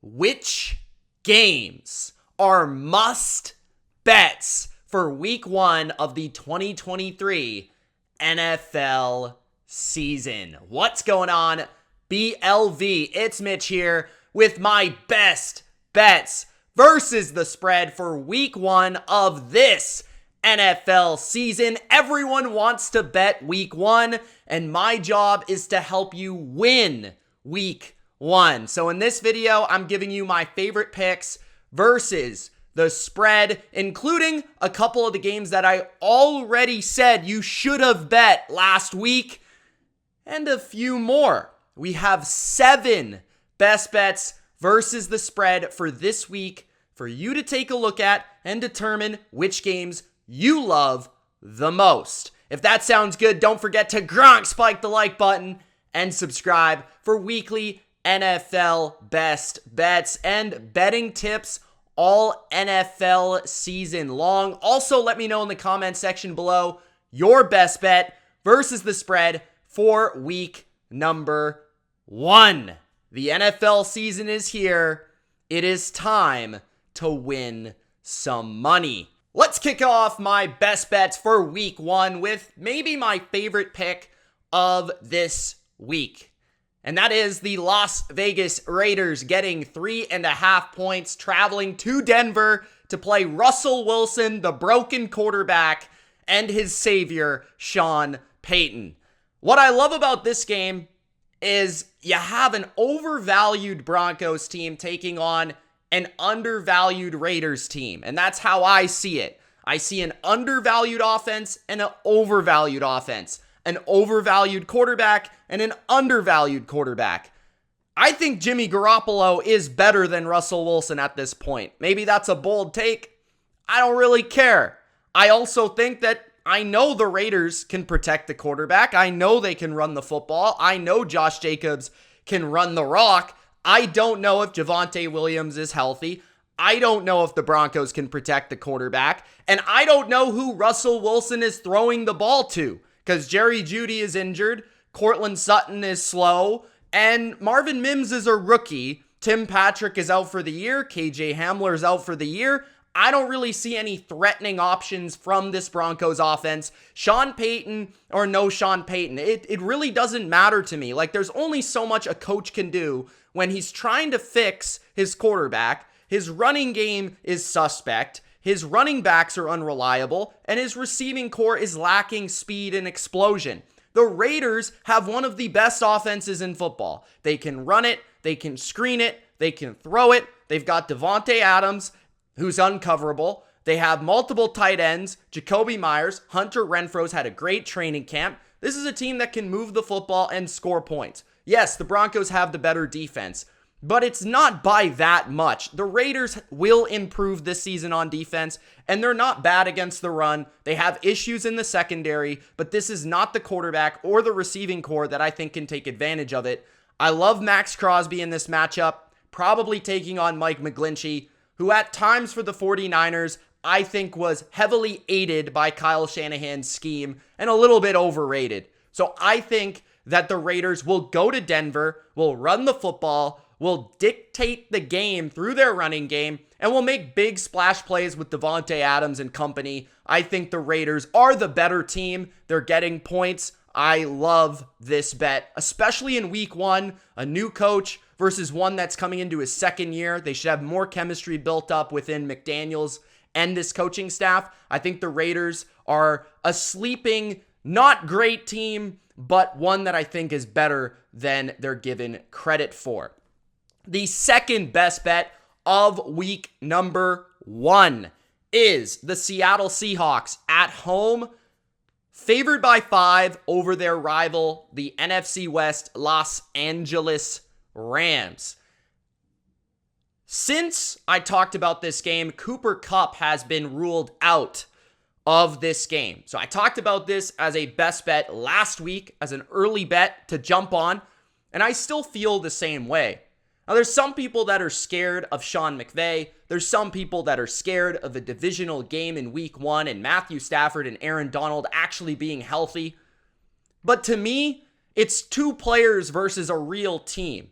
Which games are must bets for week 1 of the 2023 NFL season? What's going on, BLV? It's Mitch here with my best bets versus the spread for week 1 of this NFL season. Everyone wants to bet week 1, and my job is to help you win week 1. So in this video, I'm giving you my favorite picks versus the spread, including a couple of the games that I already said you should have bet last week, and a few more. We have 7 best bets versus the spread for this week for you to take a look at and determine which games you love the most. If that sounds good, don't forget to spike the like button and subscribe for weekly NFL best bets and betting tips all NFL season long. Also, let me know in the comment section below your best bet versus the spread for week number 1. The NFL season is here. It is time to win some money. Let's kick off my best bets for week 1 with maybe my favorite pick of this week. And that is the Las Vegas Raiders getting 3.5 points, traveling to Denver to play Russell Wilson, the broken quarterback, and his savior, Sean Payton. What I love about this game is you have an overvalued Broncos team taking on an undervalued Raiders team. And that's how I see it. I see an undervalued offense and an overvalued offense. An overvalued quarterback and an undervalued quarterback. I think Jimmy Garoppolo is better than Russell Wilson at this point. Maybe that's a bold take. I don't really care. I also think that I know the Raiders can protect the quarterback. I know they can run the football. I know Josh Jacobs can run the rock. I don't know if Javonte Williams is healthy. I don't know if the Broncos can protect the quarterback. And I don't know who Russell Wilson is throwing the ball to, because Jerry Jeudy is injured, Cortland Sutton is slow, and Marvin Mims is a rookie. Tim Patrick is out for the year. KJ Hamler is out for the year. I don't really see any threatening options from this Broncos offense. Sean Payton or no Sean Payton, it really doesn't matter to me. Like, there's only so much a coach can do when he's trying to fix his quarterback. His running game is suspect. His running backs are unreliable, and his receiving core is lacking speed and explosion. The Raiders have one of the best offenses in football. They can run it, they can screen it, they can throw it. They've got Devontae Adams, who's uncoverable. They have multiple tight ends, Jacoby Myers, Hunter Renfro's had a great training camp. This is a team that can move the football and score points. Yes, the Broncos have the better defense, but it's not by that much. The Raiders will improve this season on defense, and they're not bad against the run. They have issues in the secondary, but this is not the quarterback or the receiving core that I think can take advantage of it. I love Max Crosby in this matchup, probably taking on Mike McGlinchey, who at times for the 49ers, I think was heavily aided by Kyle Shanahan's scheme and a little bit overrated. So I think that the Raiders will go to Denver, will run the football, will dictate the game through their running game, and will make big splash plays with Devontae Adams and company. I think the Raiders are the better team. They're getting points. I love this bet, especially in week 1, a new coach versus one that's coming into his second year. They should have more chemistry built up within McDaniels and this coaching staff. I think the Raiders are a sleeping, not great team, but one that I think is better than they're given credit for. The second best bet of week number 1 is the Seattle Seahawks at home, favored by 5 over their rival, the NFC West Los Angeles Rams. Since I talked about this game, Cooper Kupp has been ruled out of this game. So I talked about this as a best bet last week, as an early bet to jump on, and I still feel the same way. Now, there's some people that are scared of Sean McVay. There's some people that are scared of a divisional game in week 1 and Matthew Stafford and Aaron Donald actually being healthy. But to me, it's 2 players versus a real team.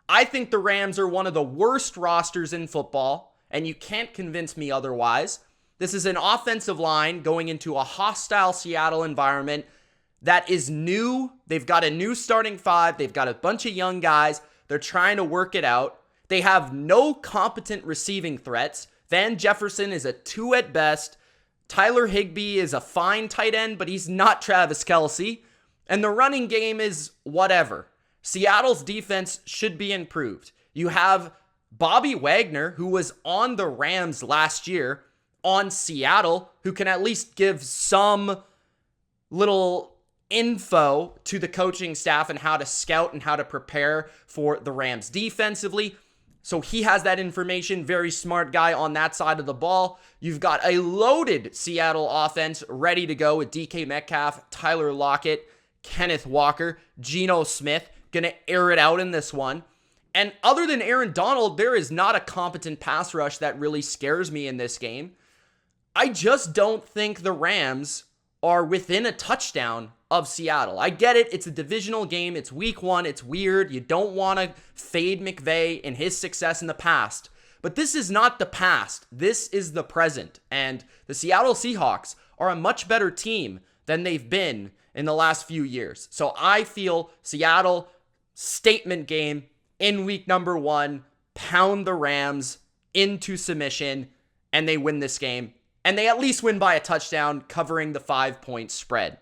I think the Rams are one of the worst rosters in football, and you can't convince me otherwise. This is an offensive line going into a hostile Seattle environment that is new. They've got a new starting five. They've got a bunch of young guys. They're trying to work it out. They have no competent receiving threats. Van Jefferson is a 2 at best. Tyler Higbee is a fine tight end, but he's not Travis Kelce. And the running game is whatever. Seattle's defense should be improved. You have Bobby Wagner, who was on the Rams last year, on Seattle, who can at least give some little info to the coaching staff and how to scout and how to prepare for the Rams defensively. So he has that information. Very smart guy on that side of the ball. You've got a loaded Seattle offense ready to go with DK Metcalf, Tyler Lockett, Kenneth Walker, Geno Smith. Gonna air it out in this one. And other than Aaron Donald, there is not a competent pass rush that really scares me in this game. I just don't think the Rams are within a touchdown of Seattle. I get it. It's a divisional game. It's week 1. It's weird. You don't want to fade McVay and his success in the past. But this is not the past. This is the present. And the Seattle Seahawks are a much better team than they've been in the last few years. So I feel Seattle statement game in week number 1, pound the Rams into submission, and they win this game. And they at least win by a touchdown, covering the 5-point spread.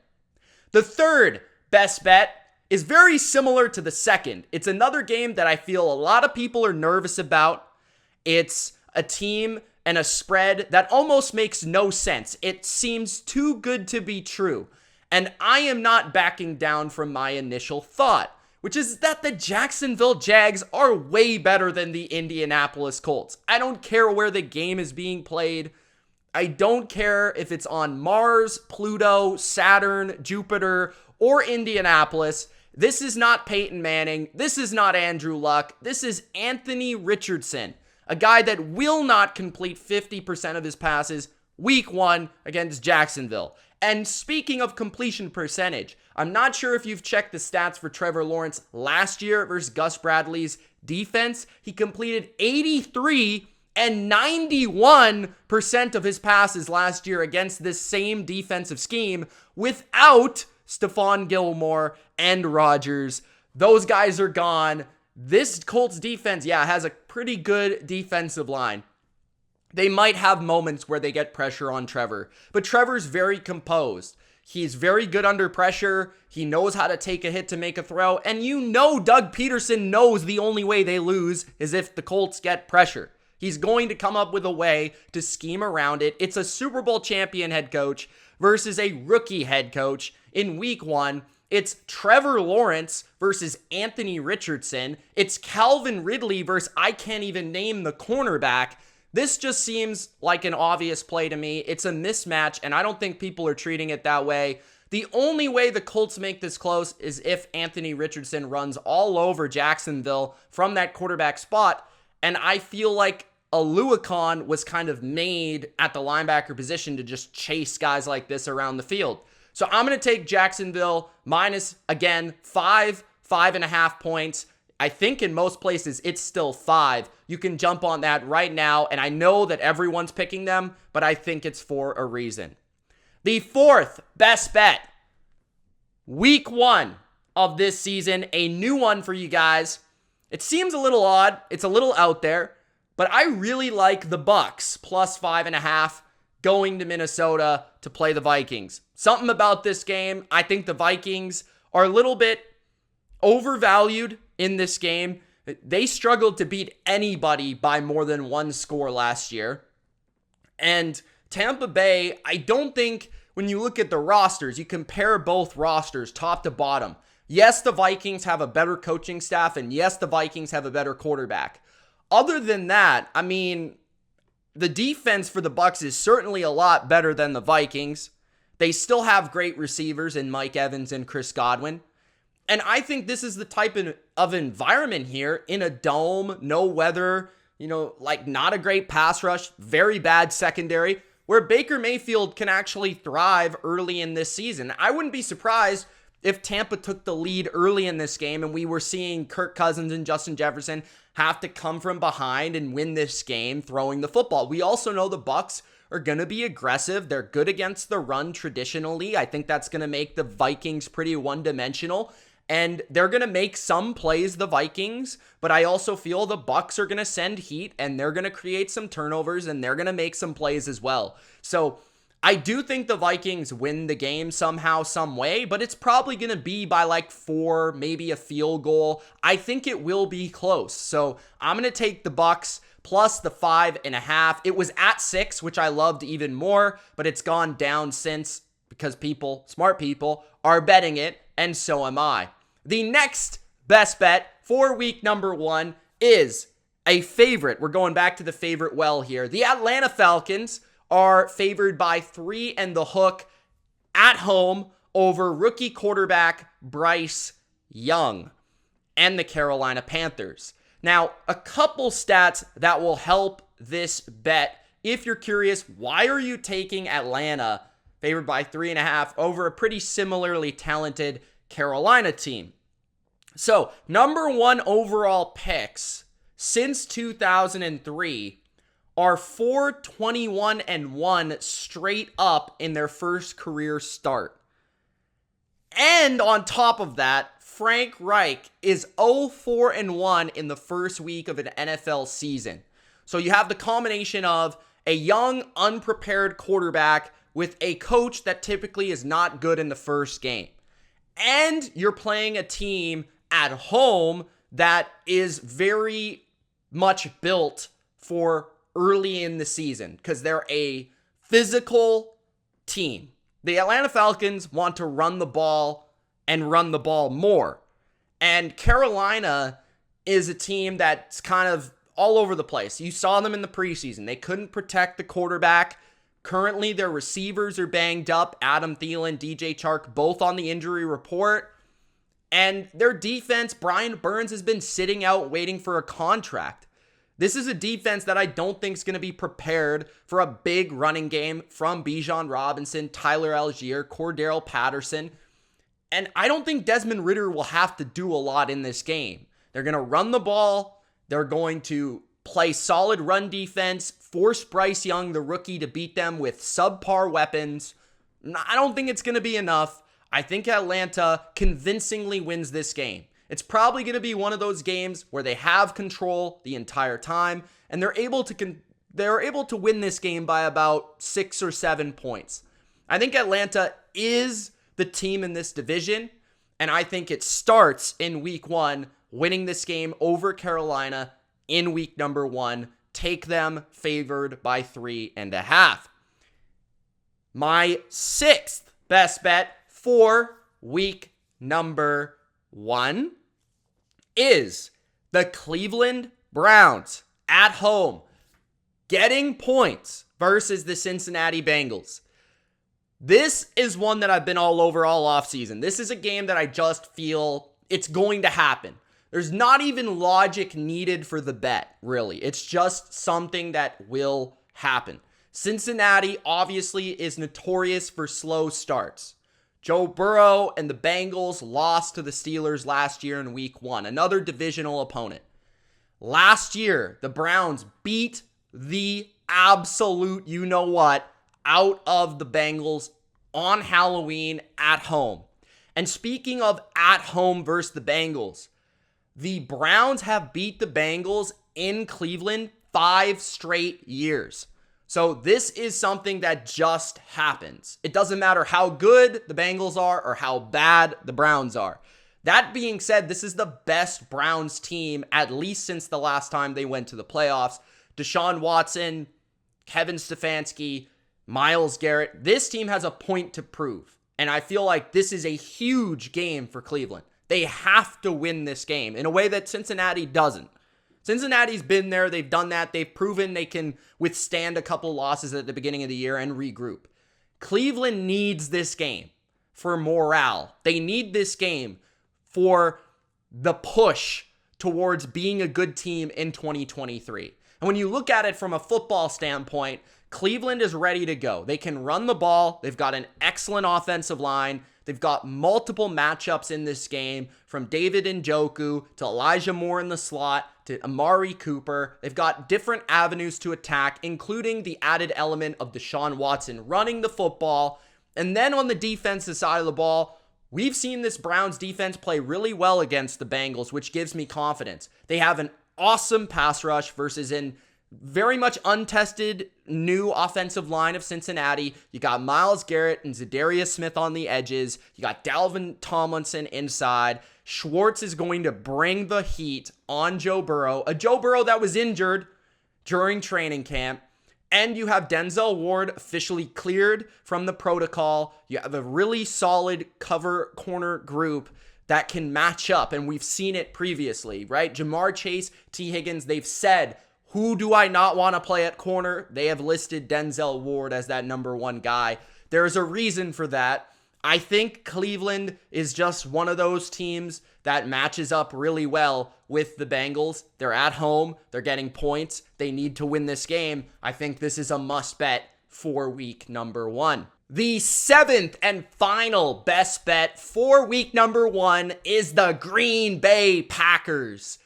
The third best bet is very similar to the second. It's another game that I feel a lot of people are nervous about. It's a team and a spread that almost makes no sense. It seems too good to be true. And I am not backing down from my initial thought, which is that the Jacksonville Jags are way better than the Indianapolis Colts. I don't care where the game is being played. I don't care if it's on Mars, Pluto, Saturn, Jupiter, or Indianapolis. This is not Peyton Manning. This is not Andrew Luck. This is Anthony Richardson, a guy that will not complete 50% of his passes week 1 against Jacksonville. And speaking of completion percentage, I'm not sure if you've checked the stats for Trevor Lawrence last year versus Gus Bradley's defense. He completed 83 and 91% of his passes last year against this same defensive scheme without Stephon Gilmore and Rodgers. Those guys are gone. This Colts defense, has a pretty good defensive line. They might have moments where they get pressure on Trevor, but Trevor's very composed. He's very good under pressure. He knows how to take a hit to make a throw. And Doug Peterson knows the only way they lose is if the Colts get pressure. He's going to come up with a way to scheme around it. It's a Super Bowl champion head coach versus a rookie head coach in week 1. It's Trevor Lawrence versus Anthony Richardson. It's Calvin Ridley versus I can't even name the cornerback. This just seems like an obvious play to me. It's a mismatch, and I don't think people are treating it that way. The only way the Colts make this close is if Anthony Richardson runs all over Jacksonville from that quarterback spot. And I feel like Aluakon was kind of made at the linebacker position to just chase guys like this around the field. So I'm going to take Jacksonville minus, again, 5.5 points. I think in most places it's still 5. You can jump on that right now. And I know that everyone's picking them, but I think it's for a reason. The fourth best bet, week 1 of this season, a new one for you guys. It seems a little odd. It's a little out there, but I really like the Bucs plus 5.5 going to Minnesota to play the Vikings. Something about this game, I think the Vikings are a little bit overvalued in this game. They struggled to beat anybody by more than 1 score last year. And Tampa Bay, I don't think when you look at the rosters, you compare both rosters top to bottom. Yes, the Vikings have a better coaching staff, and yes, the Vikings have a better quarterback. Other than that, I mean, the defense for the Bucs is certainly a lot better than the Vikings. They still have great receivers in Mike Evans and Chris Godwin. And I think this is the type of environment here in a dome, no weather, not a great pass rush, very bad secondary, where Baker Mayfield can actually thrive early in this season. I wouldn't be surprised if Tampa took the lead early in this game and we were seeing Kirk Cousins and Justin Jefferson have to come from behind and win this game throwing the football. We also know the Bucs are going to be aggressive. They're good against the run traditionally. I think that's going to make the Vikings pretty one-dimensional. And they're going to make some plays, the Vikings, but I also feel the Bucs are going to send heat and they're going to create some turnovers and they're going to make some plays as well. So I do think the Vikings win the game somehow, some way, but it's probably going to be by like 4, maybe a field goal. I think it will be close. So I'm going to take the Bucs plus the 5.5. It was at 6, which I loved even more, but it's gone down since because people, smart people, are betting it, and so am I. The next best bet for week number 1 is a favorite. We're going back to the favorite well here. The Atlanta Falcons are favored by 3 and the hook at home over rookie quarterback Bryce Young and the Carolina Panthers. Now, a couple stats that will help this bet. If you're curious, why are you taking Atlanta favored by 3.5 over a pretty similarly talented Carolina team? So, number 1 overall picks since 2003 are 4-21-1 straight up in their first career start. And on top of that, Frank Reich is 0-4-1 in the first week of an NFL season. So you have the combination of a young, unprepared quarterback with a coach that typically is not good in the first game. And you're playing a team at home that is very much built for early in the season because they're a physical team. The Atlanta Falcons want to run the ball and run the ball more. And Carolina is a team that's kind of all over the place. You saw them in the preseason. They couldn't protect the quarterback. Currently, their receivers are banged up. Adam Thielen, DJ Chark, both on the injury report. And their defense, Brian Burns has been sitting out waiting for a contract. This is a defense that I don't think is going to be prepared for a big running game from Bijan Robinson, Tyler Algier, Cordero Patterson. And I don't think Desmond Ridder will have to do a lot in this game. They're going to run the ball. They're going to play solid run defense, force Bryce Young, the rookie, to beat them with subpar weapons. I don't think it's going to be enough. I think Atlanta convincingly wins this game. It's probably going to be one of those games where they have control the entire time, and they're able to win this game by about 6 or 7 points. I think Atlanta is the team in this division, and I think it starts in week 1, winning this game over Carolina in week number 1. Take them favored by 3.5. My 6th best bet for week number 1 is the Cleveland Browns at home getting points versus the Cincinnati Bengals. This is one that I've been all over all offseason. This is a game that I just feel it's going to happen. There's not even logic needed for the bet, really. It's just something that will happen. Cincinnati obviously is notorious for slow starts. Joe Burrow and the Bengals lost to the Steelers last year in week 1, another divisional opponent. Last year, the Browns beat the absolute you-know-what out of the Bengals on Halloween at home. And speaking of at home versus the Bengals, the Browns have beat the Bengals in Cleveland 5 straight years. So this is something that just happens. It doesn't matter how good the Bengals are or how bad the Browns are. That being said, this is the best Browns team, at least since the last time they went to the playoffs. Deshaun Watson, Kevin Stefanski, Myles Garrett. This team has a point to prove. And I feel like this is a huge game for Cleveland. They have to win this game in a way that Cincinnati doesn't. Cincinnati's been there. They've done that. They've proven they can withstand a couple losses at the beginning of the year and regroup. Cleveland needs this game for morale. They need this game for the push towards being a good team in 2023. And when you look at it from a football standpoint, Cleveland is ready to go. They can run the ball. They've got an excellent offensive line. They've got multiple matchups in this game, from David Njoku to Elijah Moore in the slot to Amari Cooper. They've got different avenues to attack, including the added element of Deshaun Watson running the football. And then on the defensive side of the ball, we've seen this Browns defense play really well against the Bengals, which gives me confidence. They have an awesome pass rush versus an very much untested new offensive line of Cincinnati. You got Myles Garrett and Zadarius Smith on the edges. You got Dalvin Tomlinson inside. Schwartz is going to bring the heat on Joe Burrow, a Joe Burrow that was injured during training camp. And you have Denzel Ward officially cleared from the protocol. You have a really solid cover corner group that can match up, and we've seen it previously, right? Jamar Chase, T. Higgins, they've said, who do I not want to play at corner? They have listed Denzel Ward as that number one guy. There's a reason for that. I think Cleveland is just one of those teams that matches up really well with the Bengals. They're at home. They're getting points. They need to win this game. I think this is a must bet for week number 1. The 7th and final best bet for week number 1 is the Green Bay Packers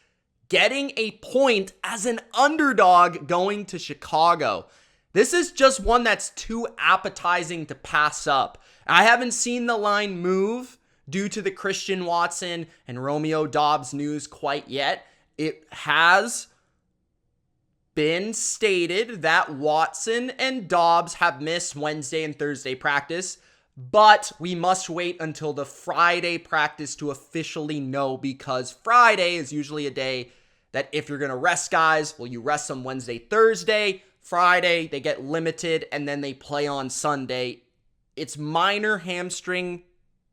getting a point as an underdog going to Chicago. This is just one that's too appetizing to pass up. I haven't seen the line move due to the Christian Watson and Romeo Doubs news quite yet. It has been stated that Watson and Doubs have missed Wednesday and Thursday practice, but we must wait until the Friday practice to officially know, because Friday is usually a day that if you're going to rest guys, well, you rest them Wednesday, Thursday. Friday, they get limited, and then they play on Sunday. It's minor hamstring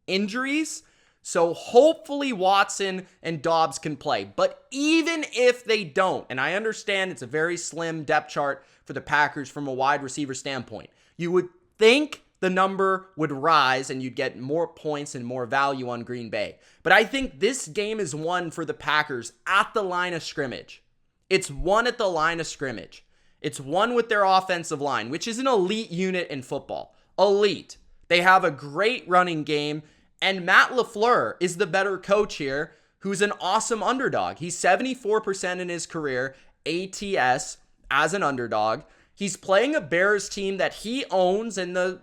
injuries, so hopefully Watson and Doubs can play. But even if they don't, and I understand it's a very slim depth chart for the Packers from a wide receiver standpoint, you would think the number would rise and you'd get more points and more value on Green Bay. But I think this game is won for the Packers at the line of scrimmage. It's won at the line of scrimmage. It's won with their offensive line, which is an elite unit in football. Elite. They have a great running game, and Matt LaFleur is the better coach here, who's an awesome underdog. He's 74% in his career, ATS, as an underdog. He's playing a Bears team that he owns and the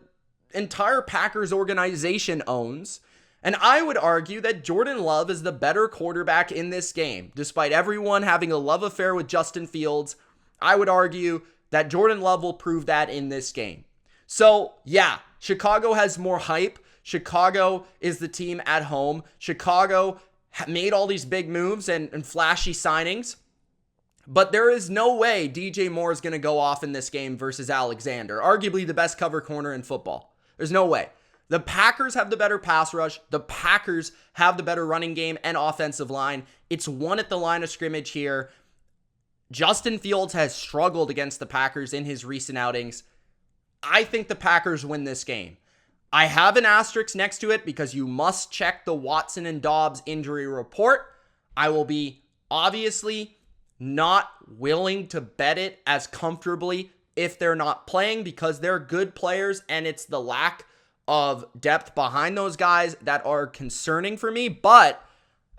entire Packers organization owns. And I would argue that Jordan Love is the better quarterback in this game. Despite everyone having a love affair with Justin Fields, I would argue that Jordan Love will prove that in this game. So, yeah, Chicago has more hype. Chicago is the team at home. Chicago made all these big moves and flashy signings. But there is no way DJ Moore is going to go off in this game versus Alexander, arguably the best cover corner in football. There's no way. The Packers have the better pass rush. The Packers have the better running game and offensive line. It's won at the line of scrimmage here. Justin Fields has struggled against the Packers in his recent outings. I think the Packers win this game. I have an asterisk next to it because you must check the Watson and Doubs injury report. I will be obviously not willing to bet it as comfortably if they're not playing, because they're good players and it's the lack of depth behind those guys that are concerning for me. But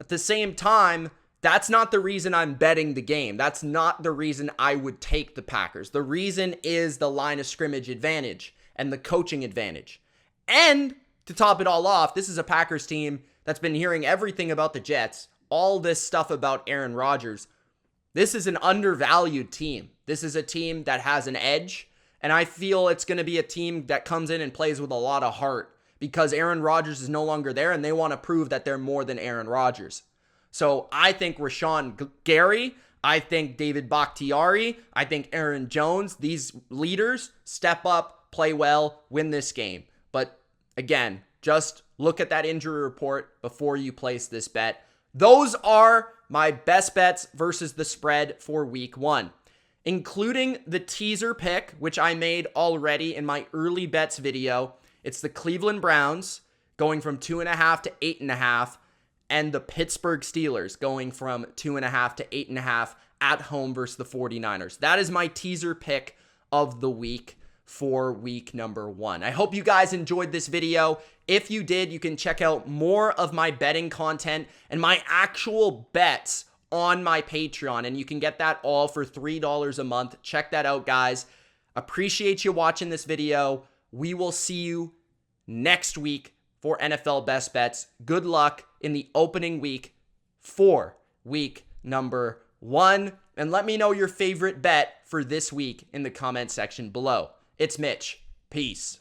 at the same time, that's not the reason I'm betting the game. That's not the reason I would take the Packers. The reason is the line of scrimmage advantage and the coaching advantage. And to top it all off, this is a Packers team that's been hearing everything about the Jets, all this stuff about Aaron Rodgers. This is an undervalued team. This is a team that has an edge, and I feel it's going to be a team that comes in and plays with a lot of heart because Aaron Rodgers is no longer there, and they want to prove that they're more than Aaron Rodgers. So I think Rashawn Gary, I think David Bakhtiari, I think Aaron Jones, these leaders step up, play well, win this game. But again, just look at that injury report before you place this bet. Those are my best bets versus the spread for week 1, including the teaser pick, which I made already in my early bets video. It's the Cleveland Browns going from 2.5 to 8.5, and the Pittsburgh Steelers going from 2.5 to 8.5 at home versus the 49ers. That is my teaser pick of the week for week number 1. I hope you guys enjoyed this video. If you did, you can check out more of my betting content and my actual bets on my Patreon, and you can get that all for $3 a month. Check that out, guys. Appreciate you watching this video. We will see you next week for NFL Best Bets. Good luck in the opening week for week number 1. And let me know your favorite bet for this week in the comment section below. It's Mitch. Peace.